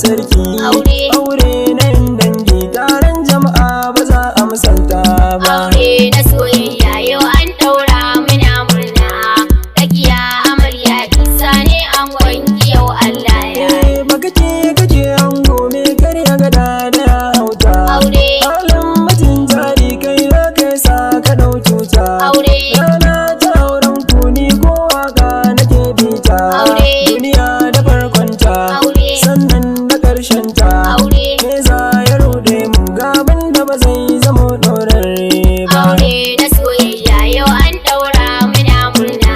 sarki. Aure na yin dangi taron jama'a ba za a misalta ba. Aure na soyayya yau an daura muna murna. Rakiya amarya isa ne an wanki yau Allah ya yi. Baka ce kake ango me karya gada da hauta. Aure halin mutum jari kai za ka sa ka ɗau cuta. Aure rana ta auren ku ni ko waka nake bita. Duniya da farkonta sannan da ƙarshenta. Me za ya rude mu gaban da ba zai zamo ɗorarre ba. Aure na soyayya yau an daura muna murna.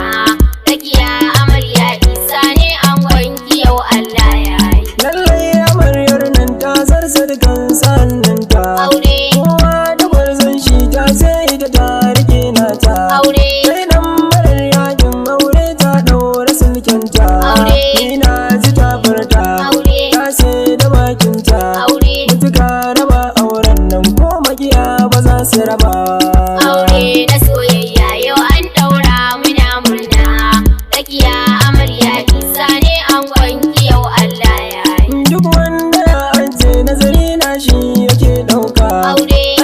Rakiya amarya isa ne an wanki yau Allah ya yi. Lallai amaryar nan ta zarsa dukan sannanta. Kowa da gwarzon shi ta sai ita ta rike nata. Kai nan marar yakin aure ta ɗaura sulkinta. Ni na ji ta furta ta sai da bakinta. Mutuka raba auren nan ko makiya ba za su raba. Aure na soyayya yau an daura muna murna. Rakiya amarya isa ne an wanki yau Allah ya yi. Duk wanda ya ajiye nazari na shi yake ɗauka.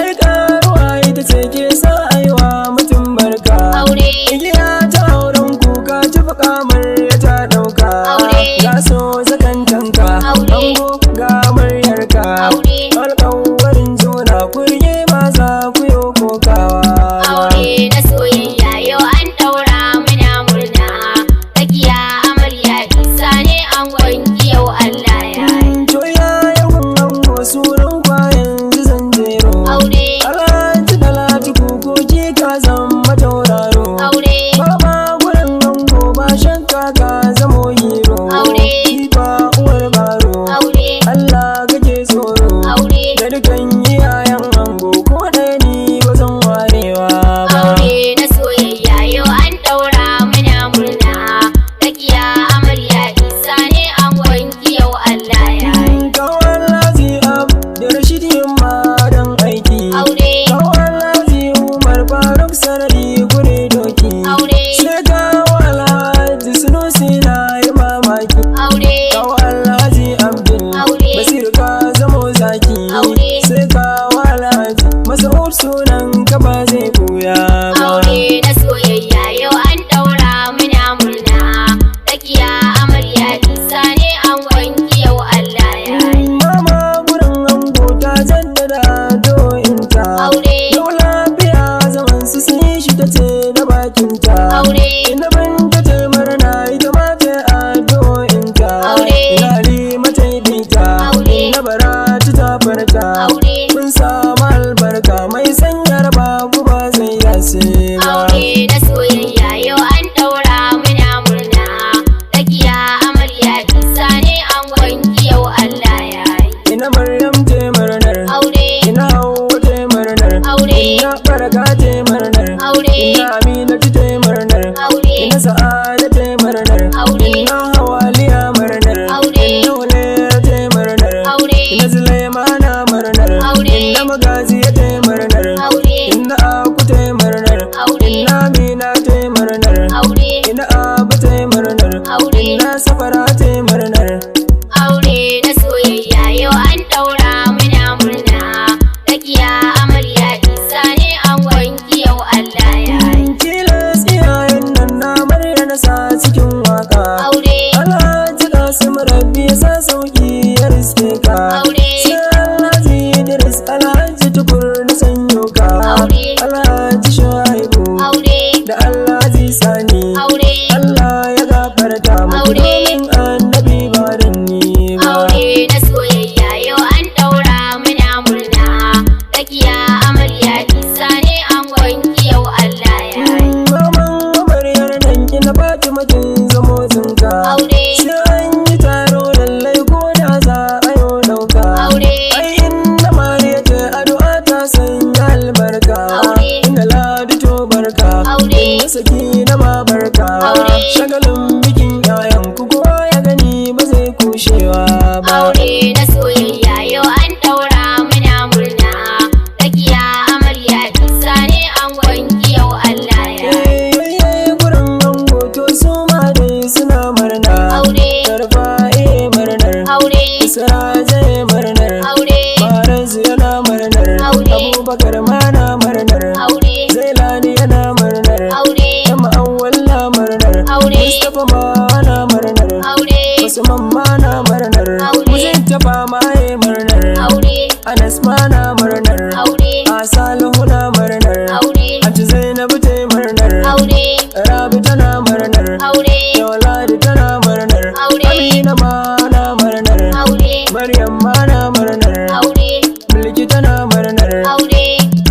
Ai karuwa ita ce ke sa aiwa mutum barka. Igiya ta auren kuka tufa kamar ya ta ɗauka. Ga so sakantanka ango ga amaryarka. Alƙawarin juna kurge ba za ku yo kokawa ba. Aure na soyayya yau an daura muna murna. Rakiya amarya isa ne an wanki yau Allah ya yi. To yayin ango sunan kwayan zan jero. Alhaji Talatu kukoki ka zama tauraro. Baba gurin ango ba shakka ka zamo hero. Kifa uwar baro Allah kake tsoro. Da dukan iyayen ango ko ɗaya ni ba zan warewa ba. Aure na soyayya yau an daura muna murna. Rakiya amarya isa ne an wanki yau Allah ya yi. Kawallazi da Rashid yamma dan aiki. Kawallazi Umar Faruk sarari gure doki. Sai kawalhaji Sunusi na yi mamaki. Kawallazi Abdul Basir ka zamo zaki. Sai kawalhaji Mas'ud sunan ka ba zai buya ba. Aure na soyayya yau an daura muna murna. Rakiya amarya isa ne an wanki yau Allah ya yi. Mama gurin ango ta jaddada do'inta. Yau lafiya zaman su sun yi shi ta ce da bakinta. Ina binta ta murna ita ma ta addu'o'inta. Ina Halima ta yi bita. Ina Baratu ta farta. Kun samu albarka mai sanyar babu ba zai yase ba. Aure na soyayya yau an daura muna murna. Rakiya amarya isa ne an wanki yau Allah ya yi. Ina Maryam ta yi murnar. Ina Hauwa ta yi murnar. Ina Baraka ta yi murnar. Ina Aminatu ta yi murnar. Ina Sa'ada ta yi murnar. Ina Hawaliya murnar. Ina Hulera ta yi murnar. Ina Sulaimana murnar. Ina Magaziya ta yi murnar. Ina Aku ta yi murnar. Ina Amina ta yi murnar. Ina Abu ta yi murnar. Ina Safara ta yi murnar. Aure na soyayya yau an daura muna murna. Rakiya amarya isa ne an wanki yau Allah ya yi. Tilas iyayen nan na Maryam na sa cikin waka. Alhaji Kasim Rabbi ya sa sauki ya riske ka. Sai Alhaji Idris Alhaji Tukur na sanyo ka. Alhaji Shuaibu da Alhaji Sani. Allah ya gafarta mu domin annabi ba dan ni ba. Aure na soyayya yau an daura muna murna. Rakiya amarya isa ne an wanki yau Allah ya yi. Maman amaryar nan kina Fatima kin zamo zinka. Sai an yi taro lallai ko da za a yi ɗauka. Ai inda Mariya ta addu'a ta sanya albarka. Inda Ladi to barka. Inda Sakina ma barka. Shagalin bikin 'ya'yan ku ko Wakar ma na murnar Aure. Zailani yana murnar Aure. Yamma Awwal na murnar Aure. Mustapha ma na murnar Aure. Usman ma na murnar Aure. Mustapha ma ya murnar Aure. Anas ma na murnar Aure. Asalihu na murnar Aure. Anti Zainabu ta murnar Aure. Rabi tana murnar Aure. Yawladi tana murnar Aure. Amina ma na murnar Aure. Maryam ma na murnar Aure. Bilki tana murnar Aure.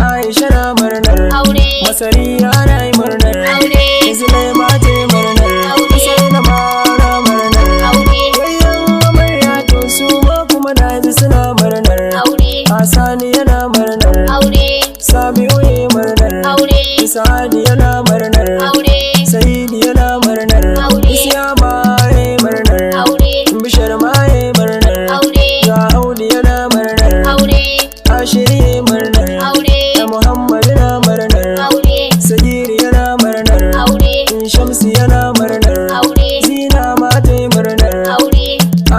Aisha na murnar Aure. Masariya na yi murnar Aure. Zulaima ta yi murnar Aure. Usaina ma na murnar Aure. Yayyan amarya to su ma kuma na ji suna murnar Aure. Asani yana murnar Aure. Sabi'u ya yi murnar Aure. Sa'adi yana murnar Aure. Saidi yana murnar Aure. Isiya ma ya yi murnar Aure. Bishar ma ya yi murnar Aure. Ga Audu yana murnar Aure. Ashiri ya yi murnar Aure. Da Muhammad yana murnar Aure. Sagiri yana murnar Aure. Shamsi yana murnar Aure. Zina ma ta yi murnar Aure.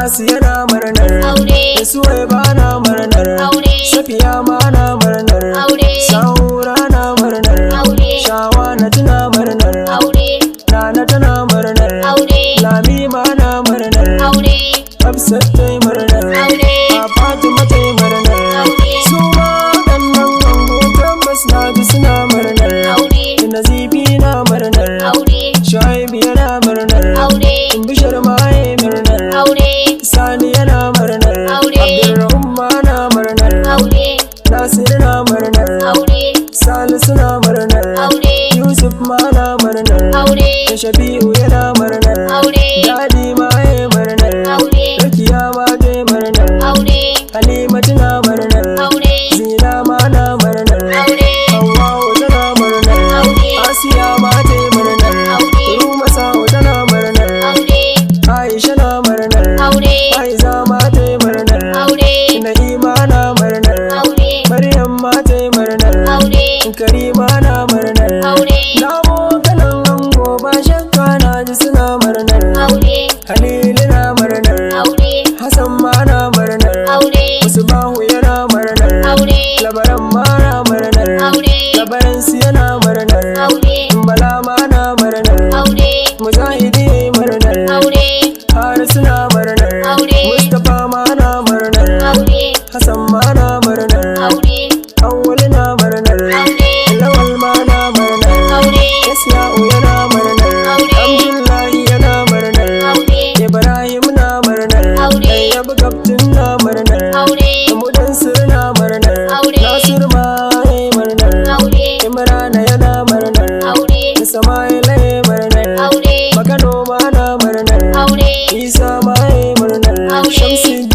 Asi yana murnar Aure. Suwaiba na murnar Aure. Safiya ma na murnar Aure. Sahura na murnar Aure. Shawana tana murnar Aure. Nana tana murnar Aure. Lami ma na murnar Aure. Hafsat ta yi murnar Aure. Fatima ta yi murnar Aure. Su ma waɗannan ango tabbas na ji suna murnar Aure. Nazifi na murnar Aure. Shuaibu yana murnar Aure. Bishar ma ya yi murnar Aure. Sani yana murnar Aure. Abdulrahman ma na murnar Aure. Nasir na murnar Aure. Salisu na murnar Aure. Yusuf ma na murnar Aure. Shafi'u yana murnar Aure. Dadi ma ya yi murnar Aure. Rakiya ma ta yi murnar Aure. Halima tana murnar Aure. Zina ma na murnar Aure. Hawwa'u tana murnar Aure. Asiya ma ta yi murnar Aure. Ruma Sa'u tana murnar Aure. Aisha na murnar Aure. Aiza ma ta yi murnar Aure. Na'ima na murnar Aure. Maryam ma ta yi murnar Aure. Karima na murnar Aure. Na bokanan ango ba shakka na ji suna murnar Aure. Halilu na murnar Aure. Hassan ma na murnar Aure. Musbahu yana murnar Aure. Labaran ma na murnar Aure. Labaran su yana murnar Aure. Bala ma na murnar Aure. Mujahidi ya yi murnar Aure. Harisu na murnar Aure. Mustapha ma na murnar Aure. Hassan ma na murnar Aure. Awwal na murnar Aure. Lawal ma na murnar Aure. Yasma'u yana murnar Aure. Abdullahi yana murnar Aure. Ibrahim na murnar Aure. Ɗayyab Kaftin na murnar Aure. Mudansir na murnar Aure. Nasir ma ya yi murnar Aure. Imrana yana murnar Aure. Ismail ya yi murnar Aure. Makano ma na murnar Aure. Isa ma ya yi murnar Aure. Shamsuddin